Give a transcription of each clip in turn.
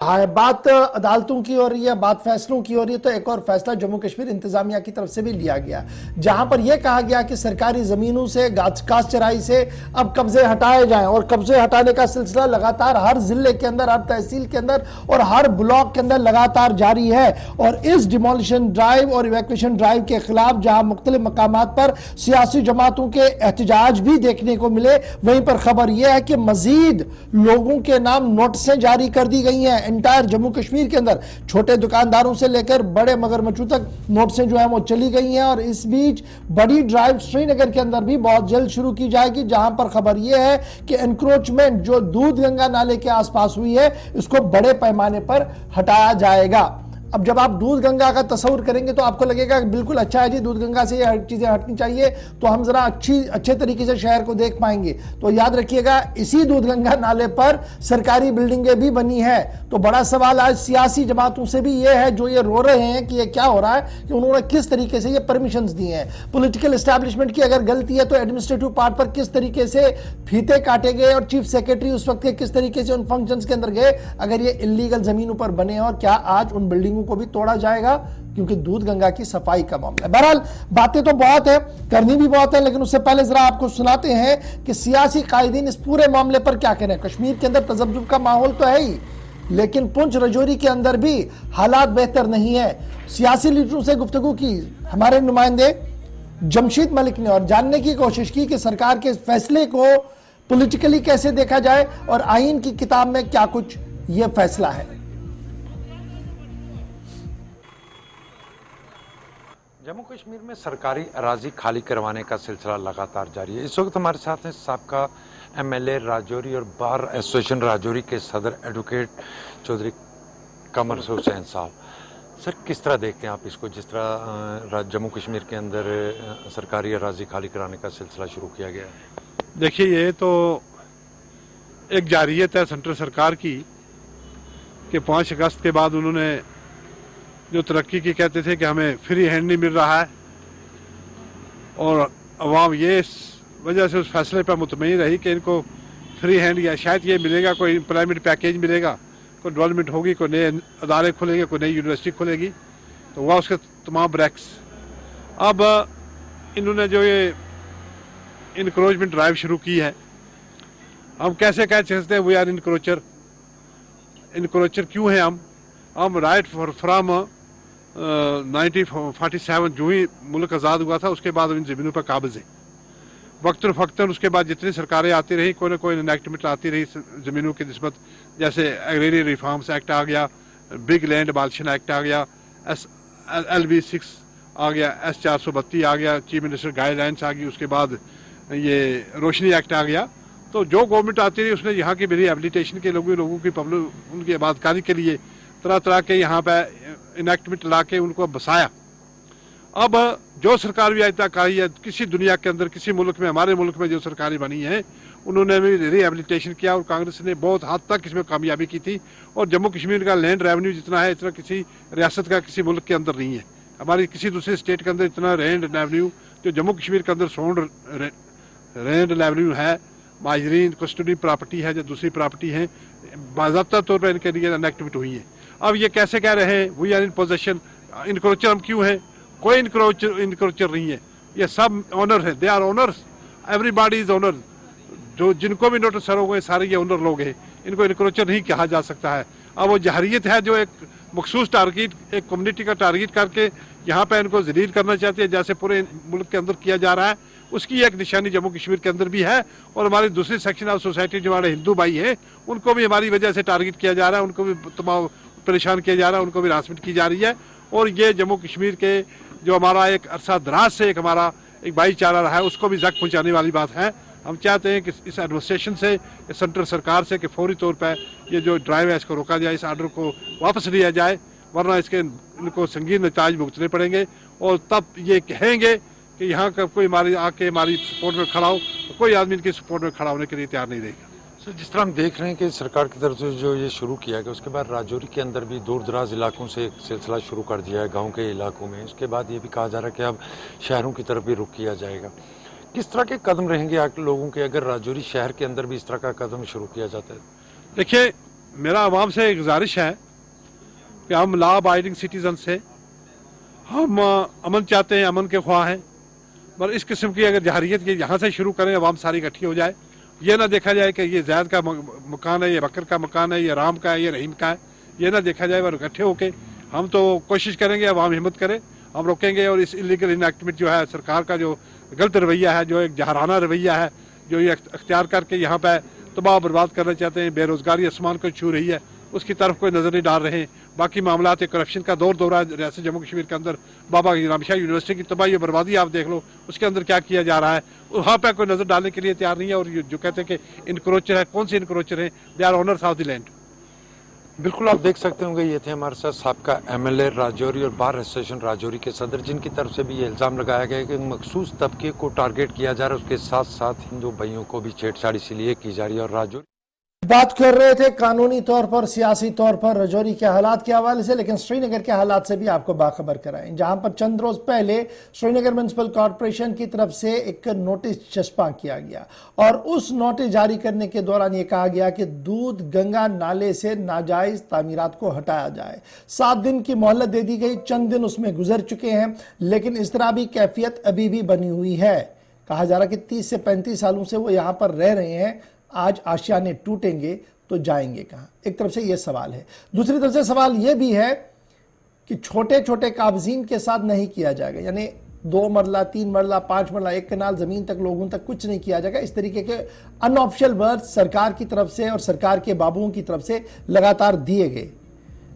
हाँ, बात अदालतों की हो रही है, बात फैसलों की हो रही है, तो एक और फैसला जम्मू कश्मीर इंतजामिया की तरफ से भी लिया गया, जहां पर यह कहा गया कि सरकारी जमीनों से घास चराई से अब कब्जे हटाए जाएं। और कब्जे हटाने का सिलसिला लगातार हर जिले के अंदर, हर तहसील के अंदर और हर ब्लॉक के अंदर लगातार जारी है। और इस डिमोलिशन ड्राइव और इवैक्यूएशन ड्राइव के खिलाफ जहां मुख्तलिफ मकामात पर सियासी जमातों के एहतजाज भी देखने को मिले, वहीं पर खबर यह है कि मजीद लोगों के नाम नोटिसें जारी कर दी गई हैं। एंटायर जम्मू कश्मीर के अंदर छोटे दुकानदारों से लेकर बड़े मगरमच्छों तक नोटिसें जो है वो चली गई हैं। और इस बीच बड़ी ड्राइव श्रीनगर के अंदर भी बहुत जल्द शुरू की जाएगी, जहां पर खबर यह है कि एनक्रोचमेंट जो दूध गंगा नाले के आसपास हुई है, इसको बड़े पैमाने पर हटाया जाएगा। अब जब आप दूध गंगा का तस्वुर करेंगे तो आपको लगेगा कि बिल्कुल अच्छा है जी, दूध गंगा से ये चीजें हटनी चाहिए, तो हम जरा अच्छे तरीके से शहर को देख पाएंगे। तो याद रखिएगा, इसी दूध गंगा नाले पर सरकारी बिल्डिंगें भी बनी है। तो बड़ा सवाल आज सियासी जमातों से भी ये है, जो ये रो रहे हैं कि ये क्या हो रहा है, कि उन्होंने किस तरीके से ये परमिशंस दिए हैं। पॉलिटिकल एस्टैब्लिशमेंट की अगर गलती है तो एडमिनिस्ट्रेटिव पार्ट पर किस तरीके से फीते काटे गए और चीफ सेक्रेटरी उस वक्त के किस तरीके से उन फंक्शंस के अंदर गए, अगर ये इलीगल जमीनों पर बने हैं, और क्या आज उन बिल्डिंगों को भी तोड़ा जाएगा, क्योंकि दूध गंगा की सफाई का मामला है। बहरहाल बातें तो बहुत है, करनी भी बहुत है, लेकिन उससे पहले जरा आपको सुनाते हैं कि सियासी कायदीन इस पूरे मामले पर क्या कह रहे हैं। कश्मीर के अंदर तजब्जुब का माहौल तो है ही, लेकिन पुंछ रजौरी के अंदर भी हालात बेहतर नहीं है। सियासी लीडरों से गुफ्तगू की हमारे नुमाइंदे जमशीद मलिक ने, और जानने की कोशिश की कि सरकार के फैसले को पॉलिटिकली कैसे देखा जाए और आईन की किताब में क्या कुछ यह फैसला है। जम्मू कश्मीर में सरकारी अराजी खाली करवाने का सिलसिला लगातार जारी है। इस वक्त हमारे साथ हैं साबका एमएलए राजौरी और बार एसोसिएशन राजौरी के सदर एडवोकेट चौधरी कमर हुसैन साहब। सर, किस तरह देखते हैं आप इसको, जिस तरह जम्मू कश्मीर के अंदर सरकारी अराजी खाली कराने का सिलसिला शुरू किया गया है? देखिए, ये तो एक जारियत है सेंट्रल सरकार की कि 5 अगस्त के बाद उन्होंने जो तरक्की की कहते थे कि हमें फ्री हैंड नहीं मिल रहा है, और अवाम ये इस वजह से उस फैसले पर मुतमईन रही कि इनको फ्री हैंड या शायद ये मिलेगा, कोई एम्प्लॉयमेंट पैकेज मिलेगा, कोई डेवलपमेंट होगी, कोई नए अदारे खुलेंगे, कोई नई यूनिवर्सिटी खुलेगी, तो वह उसके तमाम ब्रेक्स। अब इन्होंने जो ये इनक्रोचमेंट ड्राइव शुरू की है, हम कैसे कह सकते हैं वी आर इनक्रोचर क्यों है हम राइट फ्राम 1947 जो ही मुल्क आज़ाद हुआ था, उसके बाद इन ज़मीनों पर काबिज है। वक्तन फ़क्तन उसके बाद जितनी सरकारें आती रही, कोई ना कोई इनेक्टमेंट आती रही ज़मीनों की निस्बत, जैसे एग्रेरियन रिफॉर्म्स एक्ट आ गया, बिग लैंड एबालिशन एक्ट आ गया, LB 6 आ गया, S 432 आ गया, चीफ मिनिस्टर गाइडलाइंस आ गई, उसके बाद ये रोशनी एक्ट आ गया। तो जो गवर्नमेंट आती रही उसने यहाँ की रिहेबिलिटेशन के लोगों की पब्लिक उनकी आबादकारी के लिए तरह तरह के यहाँ पे इनेक्टमेंट ला के उनको बसाया। अब जो सरकार भी आज तक आई है किसी दुनिया के अंदर, किसी मुल्क में, हमारे मुल्क में जो सरकारें बनी है, उन्होंने भी रिहेबिलिटेशन किया, और कांग्रेस ने बहुत हद तक इसमें कामयाबी की थी। और जम्मू कश्मीर का लैंड रेवेन्यू जितना है, इतना किसी रियासत का किसी मुल्क के अंदर नहीं है। हमारी किसी दूसरे स्टेट के अंदर इतना लैंड रेवेन्यू जो जम्मू कश्मीर के अंदर सोल्ड लैंड रेवेन्यू है, माजरीन कस्टडी प्रॉपर्टी है, जो दूसरी प्रॉपर्टी है, बाज़ाब्ता तौर पर इनके लिए इनेक्टिविटी हुई है। अब ये कैसे कह रहे हैं वी आर इन पोजेशन, इनक्रोचर हम क्यों हैं? कोई इनक्रोचर नहीं है, ये सब ओनर है, they are owners, everybody is owner. जो जिनको भी नोटिस सर हो गए सारे ये ओनर लोग हैं, इनको इनक्रोचर नहीं कहा जा सकता है। अब वो जहरियत है जो एक मखसूस टारगेट, एक कम्युनिटी का टारगेट करके यहाँ पे इनको जलील करना चाहती है, जैसे पूरे मुल्क के अंदर किया जा रहा है, उसकी एक निशानी जम्मू कश्मीर के अंदर भी है। और हमारी दूसरी सेक्शन ऑफ सोसाइटी जो हमारे हिंदू भाई हैं, उनको भी हमारी वजह से टारगेट किया जा रहा है, उनको भी तमाम परेशान किया जा रहा है, उनको भी हरासमेंट की जा रही है। और ये जम्मू कश्मीर के जो हमारा एक अरसा दराज से एक हमारा एक भाईचारा रहा है, उसको भी जख्म पहुँचाने वाली बात है। हम चाहते हैं कि इस एडमिनिस्ट्रेशन से, सेंट्रल सरकार से, कि फौरी तौर पर ये जो ड्राइव है इसको रोका जाए, इस आर्डर को वापस लिया जाए, वरना इसके इनको संगीन नताज भुगतने पड़ेंगे। और तब ये कहेंगे कि यहाँ का कोई हमारी सपोर्ट में खड़ा हो, तो कोई आदमी इनकी सपोर्ट में खड़ा होने के लिए तैयार नहीं रहेगा। सर, जिस तरह हम देख रहे हैं कि सरकार की तरफ से जो ये शुरू किया गया, उसके बाद राजौरी के अंदर भी दूर दराज इलाकों से एक सिलसिला शुरू कर दिया है, गाँव के इलाकों में। उसके बाद ये भी कहा जा रहा है कि अब शहरों की तरफ भी रुख किया जाएगा। किस तरह के कदम रहेंगे लोगों के अगर राजौरी शहर के अंदर भी इस तरह का कदम शुरू किया जाता है? देखिए, मेरा आवाम से एक गुजारिश है कि हम लॉ अबाइडिंग सिटीजन से हम अमन चाहते हैं, अमन के ख्वाह हैं, पर इस किस्म की अगर जहरीत ये यहाँ से शुरू करें, अवाम सारी इकट्ठी हो जाए, ये ना देखा जाए कि ये जैद का मकान है, ये बकर का मकान है, ये राम का है, ये रहीम का है, ये ना देखा जाए। और इकट्ठे होके हम तो कोशिश करेंगे, अवाम हिम्मत करे, हम रोकेंगे। और इस इलीगल इनएक्टमेंट जो है, सरकार का जो गलत रवैया है, जो एक जहराना रवैया है, जो ये अख्तियार करके यहाँ पे तबाह बर्बाद करना चाहते हैं, बेरोजगारी आसमान को छू रही है, उसकी तरफ कोई नजर नहीं डाल रहे हैं। बाकी मामला करप्शन का दौर दौरा रियासत जम्मू कश्मीर के अंदर, बाबा इनाम शाह यूनिवर्सिटी की तबाही बर्बादी आप देख लो, उसके अंदर क्या किया जा रहा है, वहाँ पे कोई नजर डालने के लिए तैयार नहीं है। और जो कहते हैं कि इनक्रोचर है, कौन से इनक्रोचर हैं? They are owners of the land. बिल्कुल, आप देख सकते होंगे ये थे हमारे साथ साबका एमएलए राजौरी और बार एसोसिएशन राजौरी के सदर, जिनकी तरफ से भी ये इल्जाम लगाया गया है कि मखसूस तबके को टारगेट किया जा रहा है, उसके साथ साथ हिंदू भाइयों को भी छेड़छाड़ इसीलिए की जा रही है। और राजौरी बात कर रहे थे कानूनी तौर पर, सियासी तौर पर राजौरी के हालात के हवाले से, लेकिन श्रीनगर के हालात से भी आपको बाखबर कराएं, जहां पर चंद रोज पहले श्रीनगर म्युनिसिपल कॉरपोरेशन की तरफ से एक नोटिस चस्पा किया गया और उस नोटिस जारी करने के दौरान यह कहा गया कि दूध गंगा नाले से नाजायज तामीरात को हटाया जाए। 7 दिन की मोहलत दे दी गई, चंद दिन उसमें गुजर चुके हैं, लेकिन इस तरह भी कैफियत अभी भी बनी हुई है। कहा जा रहा कि 30 से 35 सालों से वो यहां पर रह रहे हैं, आज आशियाने टूटेंगे तो जाएंगे कहां? एक तरफ से यह सवाल है, दूसरी तरफ से सवाल यह भी है कि छोटे छोटे काबजीन के साथ नहीं किया जाएगा, यानी 2 मरला 3 मरला 5 मरला 1 कनाल जमीन तक लोगों तक कुछ नहीं किया जाएगा। इस तरीके के अनऑफिशियल वर्ड सरकार की तरफ से और सरकार के बाबुओं की तरफ से लगातार दिए गए,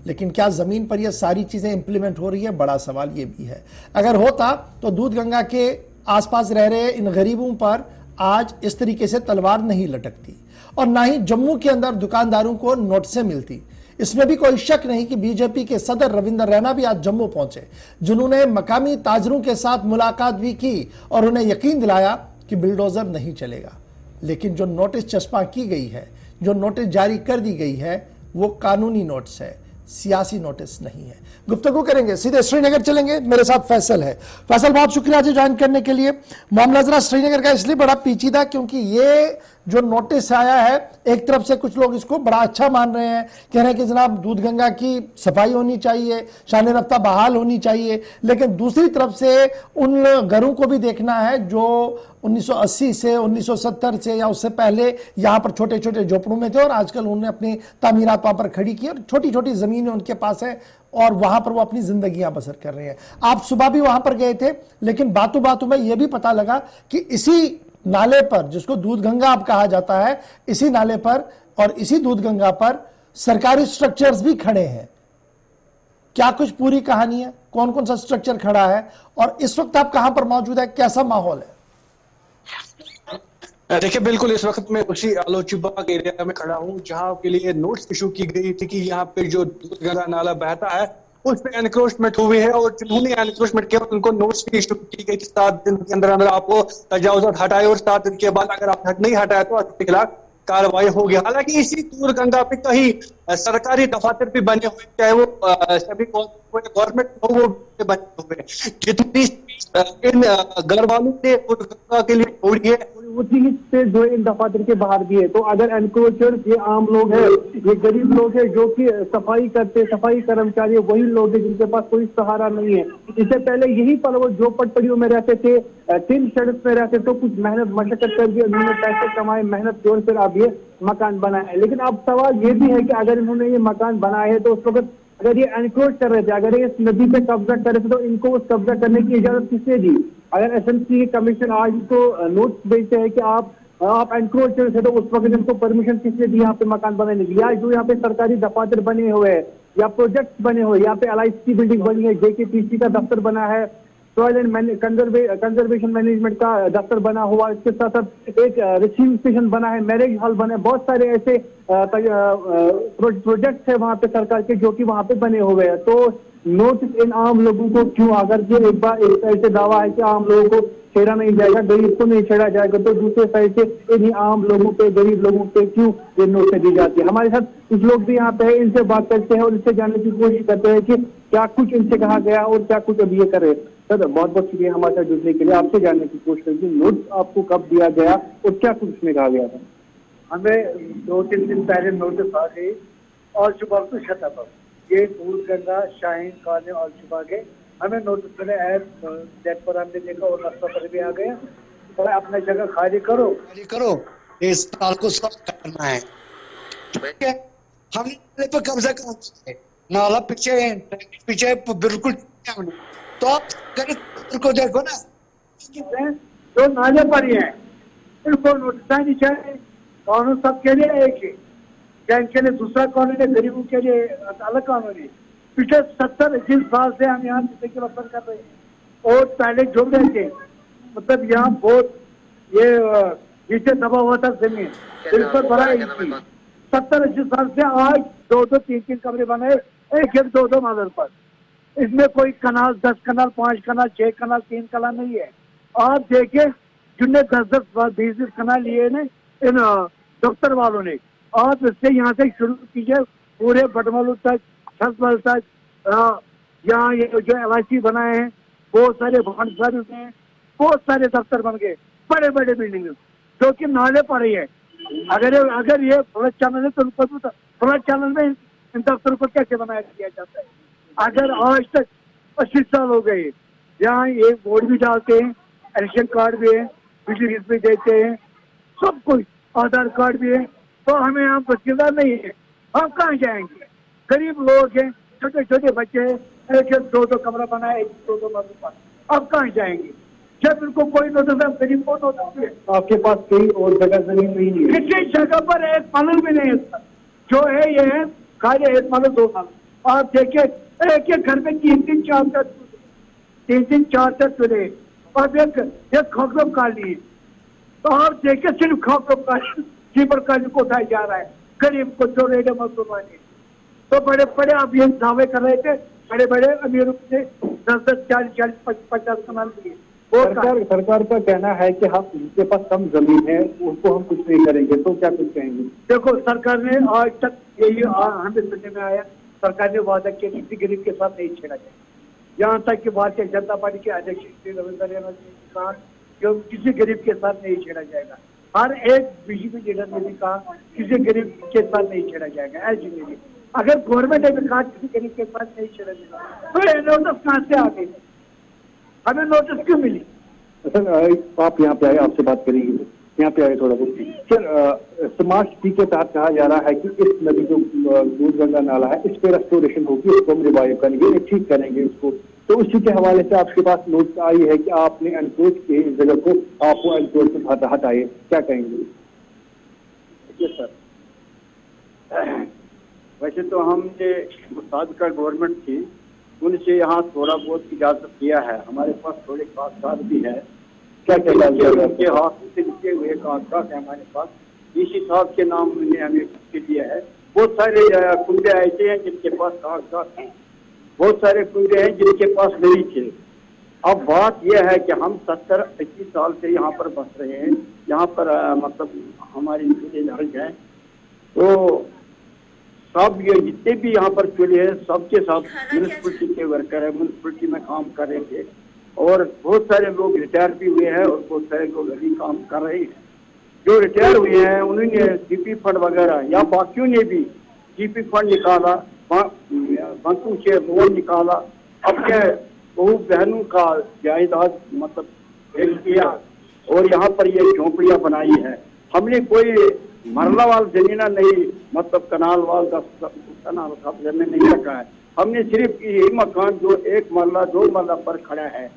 लेकिन क्या जमीन पर यह सारी चीजें इंप्लीमेंट हो रही है? बड़ा सवाल यह भी है। अगर होता तो दूध गंगा के आसपास रह रहे इन गरीबों पर आज इस तरीके से तलवार नहीं लटकती और ना ही जम्मू के अंदर दुकानदारों को नोटिसें मिलती। इसमें भी कोई शक नहीं कि बीजेपी के सदर रविंदर रैना भी आज जम्मू पहुंचे, जिन्होंने मकामी ताजरों के साथ मुलाकात भी की और उन्हें यकीन दिलाया कि बिल्डोजर नहीं चलेगा। लेकिन जो नोटिस चस्पा की गई है, जो नोटिस जारी कर दी गई है, वो कानूनी नोटिस है, सियासी नोटिस नहीं है। गुफ्तगू करेंगे, सीधे श्रीनगर चलेंगे, मेरे साथ फैसल है। फैसल, बहुत शुक्रिया जी ज्वाइन करने के लिए। मामला जरा श्रीनगर का इसलिए बड़ा पेचीदा क्योंकि ये जो नोटिस आया है, एक तरफ से कुछ लोग इसको बड़ा अच्छा मान रहे हैं, कह रहे हैं कि जनाब दूध गंगा की सफाई होनी चाहिए, शान रफ्ता बहाल होनी चाहिए, लेकिन दूसरी तरफ से उन घरों को भी देखना है जो 1980 से 1970 से या उससे पहले यहाँ पर छोटे छोटे झोपड़ों में थे और आजकल उन्होंने अपनी तामीरात वहां पर खड़ी की और छोटी छोटी जमीनें उनके पास है और वहां पर वो अपनी जिंदगियां बसर कर रहे हैं। आप सुबह भी वहां पर गए थे, लेकिन बातों बातों में यह भी पता लगा कि इसी नाले पर, जिसको दूध गंगा अब कहा जाता है, इसी नाले पर और इसी दूध गंगा पर सरकारी स्ट्रक्चर्स भी खड़े हैं। क्या कुछ पूरी कहानी है? कौन कौन सा स्ट्रक्चर खड़ा है और इस वक्त आप कहां पर मौजूद है? कैसा माहौल है? देखिए, बिल्कुल इस वक्त मैं उसी आलोचीबाग एरिया में खड़ा हूं जहां के लिए नोट्स इशू की गई थी कि यहाँ पे जो दूध गंगा नाला बहता है उस पे एनक्रोचमेंट हुई है और जिन्होंने एनक्रोचमेंट किया उनको नोट्स की इशू की गई थी। 7 दिन के अंदर अंदर आपको तजावुज़ात हटाए और 7 दिन के बाद अगर आप नहीं हटाए तो आपके खिलाफ कार्रवाई होगी। हालांकि इसी दूध गंगा पे कहीं सरकारी दफातर भी बने हुए, चाहे वो सभी गवर्नमेंट हो वो बने हुए, जितनी इन घर वालों ने दूध गंगा के लिए छोड़ी है उतनी से जो इन दफातर के बाहर भी है। तो अगर एनक्रोचर ये आम लोग हैं, ये गरीब लोग हैं जो कि सफाई करते, सफाई कर्मचारी वही लोग हैं जिनके पास कोई सहारा नहीं है। इससे पहले यही पर वो जो पटपड़ियों में रहते थे, 3 शेड्स में रहते, तो कुछ मेहनत मशक्कत कर दी, उन्होंने पैसे कमाए, मेहनत की और फिर अब ये मकान बनाए। लेकिन अब सवाल ये भी है कि अगर इन्होंने ये मकान बनाए है तो उस वक्त अगर ये एनक्रोच कर रहे थे, अगर ये इस नदी पे कब्जा कर रहे थे तो इनको उस कब्जा करने की इजाजत किसने दी? अगर एसएमसी कमीशन आज तो नोट्स भेजते हैं कि आप एनक्रोचर थे तो उस वक्त इनको परमिशन किसने दी यहाँ पे मकान बनाने की? या जो यहाँ पे सरकारी दफातर बने हुए हैं या प्रोजेक्ट बने हुए, यहाँ पे LIC की बिल्डिंग बनी है, JKPC का दफ्तर बना है, सॉइल एंड कंजर्वेशन मैनेजमेंट का दफ्तर बना हुआ, इसके साथ साथ एक रिसीविंग स्टेशन बना है, मैरिज हॉल बना है, बहुत सारे ऐसे प्रोजेक्ट है वहां पे सरकार के जो कि वहां पे बने हुए हैं। तो नोटिस इन आम लोगों को क्यों, अगर ये एक बार एक साइड से दावा है कि आम लोगों को छेड़ा नहीं जाएगा, गरीब को नहीं छेड़ा जाएगा, तो दूसरे साइड से इन्हीं आम लोगों पे, गरीब लोगों पे क्यों ये नोटिस दी जाती है? हमारे साथ कुछ लोग भी यहाँ पे है, इनसे बात करते हैं और इनसे जानने की कोशिश करते हैं कि क्या कुछ इनसे कहा गया और क्या कुछ अब ये करे। सर, बहुत बहुत शुक्रिया हमारे साथ जुड़ने के लिए। आपसे जानने की कोशिश करेंगे नोटिस आपको कब दिया गया और क्या कुछ उसमें कहा गया था? हमें 2-3 दिन पहले नोटिस आ गई औलचुबाग टू शताबाग, ये दूध गंगा शाहीन कॉलोनी औलचुबाग के हमें नोटिस मिले डेट पर हमने देखा और रास्ता पर भी आ गया। तो अपना जगह खाली करो इस नाल को साफ करना है। ठीक है, हमने पे कब्जा करना है, नाला पीछे बिल्कुल। तो आप को देखो ना, जो नाले पर ही है इनको नोटिस नहीं चाहिए। कानून सबके लिए एक ही, इनके लिए दूसरा कानून है, गरीबों के लिए अलग कानून है। पिछले 70-80 साल से हम यहाँ जिंदगी बसर कर रहे हैं और पहले जो रहे थे, मतलब यहाँ बहुत ये नीचे दबा हुआ था जमीन, इस पर बड़ा 70-80 साल से आज 2-2, 3-3 कमरे बने, एक 2-2 मंजिल पर। इसमें कोई कनाल 10 कनाल 5 कनाल 6 कनाल 3 कनाल नहीं है। आप देखिए जिनने 10-10 20-20 कनाल लिए ने इन डॉक्टर वालों ने, आप इससे यहाँ से शुरू कीजिए पूरे बटमलू तक, छसमल तक, यहाँ ये जो LIC बनाए हैं, बहुत सारे भवन सर्विस हैं, बहुत सारे दफ्तर बन गए, बड़े बड़े बिल्डिंग जो कि नाले पड़े हैं। अगर ये फ्लड चैनल है तो फ्लड चैनल में इन दफ्तर को कैसे बनाया दिया जाता है? अगर आज तक 80 साल हो गए, यहाँ एक बोर्ड भी डालते हैं, इलेक्शन कार्ड भी है, बिजली बिल भी देते हैं, सब कुछ, आधार कार्ड भी है, तो हमें यहाँ बसीदा नहीं है। हम कहाँ जाएंगे? गरीब लोग हैं, छोटे छोटे बच्चे हैं, एक 2-2 कमरा बनाए, 2-2 मंजिल पर, अब कहाँ जाएंगे? जब इनको कोई नोटिस, गरीब को नोटिस है। आपके पास कहीं और जगह जमीन नहीं है, किसी जगह पर एक पलंग भी नहीं है। जो है ये है खाली 1 मालो 2 मालो। आप देखिए एक घर में 3-3 4-4 चूल्हे, अब एक खोखलो काली है। तो आप देखिए सिर्फ खोखलो काली कीपर काली को उठाया जा रहा है, गरीब को जो रेडे मजदूरानी। तो बड़े बड़े अब ये दावे कर रहे थे, बड़े बड़े अमीरों से 10-10 40-40 50 कनाल लिए। सरकार का कहना है कि हम जिनके पास कम जमीन है उनको हम कुछ नहीं करेंगे, तो क्या कुछ कहेंगे? देखो सरकार ने आज तक यही हमें सुनने में आया, सरकार ने वादा किया किसी गरीब के साथ नहीं छेड़ा जाए। यहाँ तक कि भारतीय जनता पार्टी के अध्यक्ष श्री रविंद्र ने कहा कि किसी गरीब के साथ नहीं छेड़ा जाएगा। हर एक बीजेपी लीडर ने भी कहा किसी गरीब के साथ नहीं छेड़ा जाएगा। ऐसी नहीं, अगर गवर्नमेंट ने भी कहा किसी गरीब के साथ नहीं छेड़ा जाएगा, तो ये नोटिस कहाँ से आ गई? हमें नोटिस क्यों मिली? सर आप यहाँ पे आए, आपसे बात करेंगे, यहाँ पे आए थोड़ा बहुत। सर स्मार्ट सिटी के तहत कहा जा रहा है कि इस नदी जो दूध गंगा नाला है इस पे रेस्टोरेशन होगी, इसको हम रिवाइव करेंगे, ठीक करेंगे इसको। तो उसी के हवाले से आपके पास नोटिस आई है कि आपने एनक्रोच किए इस जगह को, आपको एनक्रोच से हटाए, क्या कहेंगे? सर वैसे तो हमने साबिका गवर्नमेंट थी उनसे यहाँ थोड़ा बहुत इजाजत किया है, हमारे पास थोड़े कागजात भी है। क्या उनके हाथ से लिखे हुए कागजात है हमारे पास, इसी साहब के नाम ने हमें उसके दिया है। बहुत सारे कुंडे ऐसे हैं जिनके पास कागजात हैं, बहुत सारे कुंडे हैं जिनके पास नहीं थे। अब बात यह है कि हम 70-80 साल से यहाँ पर बस रहे हैं, यहाँ पर मतलब हमारी लड़क है, तो सब ये जितने भी यहाँ पर चूल्हे हैं सबके सब म्यूनिसिपलिटी के वर्कर है, म्यूनिसिपलिटी में काम कर रहे थे, और बहुत सारे लोग रिटायर भी हुए हैं और बहुत सारे लोग अभी काम कर रहे हैं। जो रिटायर हुए हैं उन्होंने जीपी फंड वगैरह या बाकियों ने भी जीपी फंड निकाला, बैंकों से लोन निकाला, अपने बहू बहनों का जायदाद मतलब भेज किया और यहाँ पर ये झोंपड़ियाँ बनाई है। हमने कोई मरला वाल जमीना नहीं, मतलब कनाल वाल का कनाल कब्जे में नहीं रखा है। हमने सिर्फ यही मकान जो 1 मरला 2 मरला पर खड़ा है,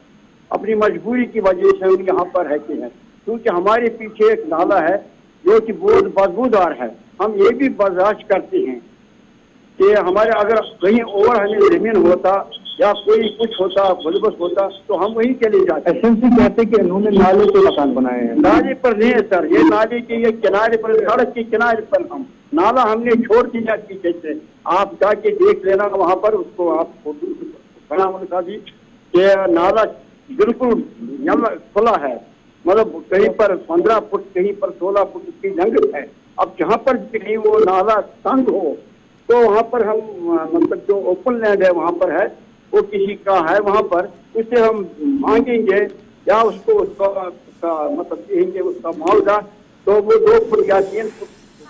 अपनी मजबूरी की वजह से हम यहाँ पर रहते हैं, क्योंकि हमारे पीछे एक नाला है जो कि बहुत बदबूदार है। हम ये भी बर्दाश्त करते हैं कि हमारे अगर कहीं और हमें जमीन होता या कोई कुछ होता बलबस होता तो हम वहीं चले जाते। एसएमसी कहते कि इन्होंने नाले पे मकान बनाए हैं। नाले पर नहीं है सर, ये नाले के ये किनारे पर, सड़क के किनारे पर हम नाला हमने छोड़ दिया पीछे से। आप जाके देख लेना वहाँ पर, उसको आप फोटो बना उनका भी कि नाला बिल्कुल खुला है, मतलब कहीं पर 15 फुट कहीं पर 16 फुट की जंगल है। अब जहाँ पर कहीं वो नाला तंग हो तो वहाँ पर हम मतलब जो ओपन लैंड है वहाँ पर है, वो किसी का है वहाँ पर, उससे हम मांगेंगे या उसको उसका मतलब देंगे उसका मुआवजा, तो वो 2 फुट या 3 फुट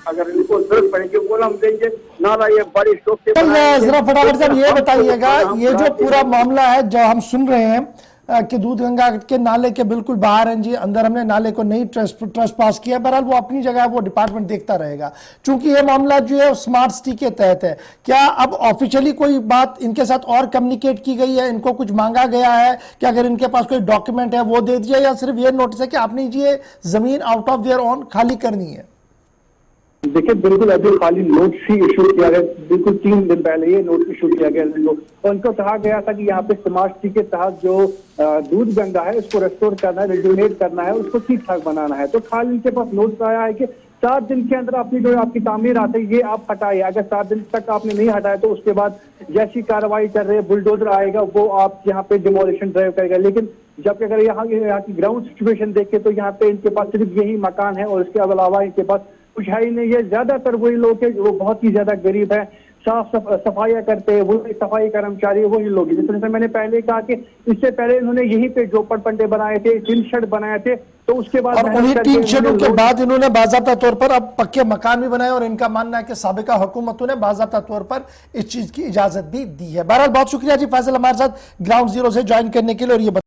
अगर इनको जरूरत पड़ेगी वो हम देंगे, नाला ये बड़ी शौक से जरा फटाफट साहब ये बताइएगा, ये जो पूरा मामला है जो हम सुन रहे हैं कि दूधगंगा के नाले के बिल्कुल बाहर हैं जी, अंदर हमने नाले को नहीं ट्रस्ट पास किया, बहरहाल वो अपनी जगह वो डिपार्टमेंट देखता रहेगा। चूंकि ये मामला जो है स्मार्ट सिटी के तहत है, क्या अब ऑफिशियली कोई बात इनके साथ और कम्युनिकेट की गई है, इनको कुछ मांगा गया है कि अगर इनके पास कोई डॉक्यूमेंट है वो दे दिया, या सिर्फ ये नोटिस है कि आपने ये जमीन आउट ऑफ देयर ओन खाली करनी है? देखिए बिल्कुल अभी खाली नोटिस ही इशू किया गया, बिल्कुल 3 दिन पहले ये नोटिस इशू किया गया और उनको कहा गया था कि यहाँ पे स्मार्ट सिटी के तहत जो दूधगंगा है उसको रेस्टोर करना है, रिजुनेट करना है, उसको ठीक ठाक बनाना है। तो खाली इनके पास नोटिस आया है कि 7 दिन के अंदर अपनी जो आपकी तामीर आते है ये आप हटाइए। अगर 7 दिन तक आपने नहीं हटाया तो उसके बाद जैसी कार्रवाई कर रहे हैं बुलडोजर आएगा वो आप यहाँ पे डिमोलिशन ड्राइव करेगा। लेकिन जबकि अगर यहाँ की ग्राउंड सिचुएशन देखे तो यहाँ पे इनके पास सिर्फ यही मकान है और इसके अलावा इनके पास कुछ है ही नहीं। ये ज्यादातर वही लोग हैं जो बहुत ही ज्यादा गरीब है, साफ सफाइयां करते हैं, वही सफाई कर्मचारी वही लोग। जिस तरह से मैंने पहले कहा कि इससे पहले इन्होंने यहीं पे झोपड़ पंडे बनाए थे, टीन शेड बनाए थे, तो उसके बाद और उन्हीं टीन शेडों के बाद इन्होंने बाज़ाब्ता तौर पर अब पक्के मकान भी बनाए और इनका मानना है कि साबिका हुकूमतों ने बाज़ाब्ता तौर पर इस चीज की इजाजत भी दी है। बहरहाल बहुत शुक्रिया जी फैसल हमारे साथ ग्राउंड जीरो से ज्वाइन करने के लिए। और ये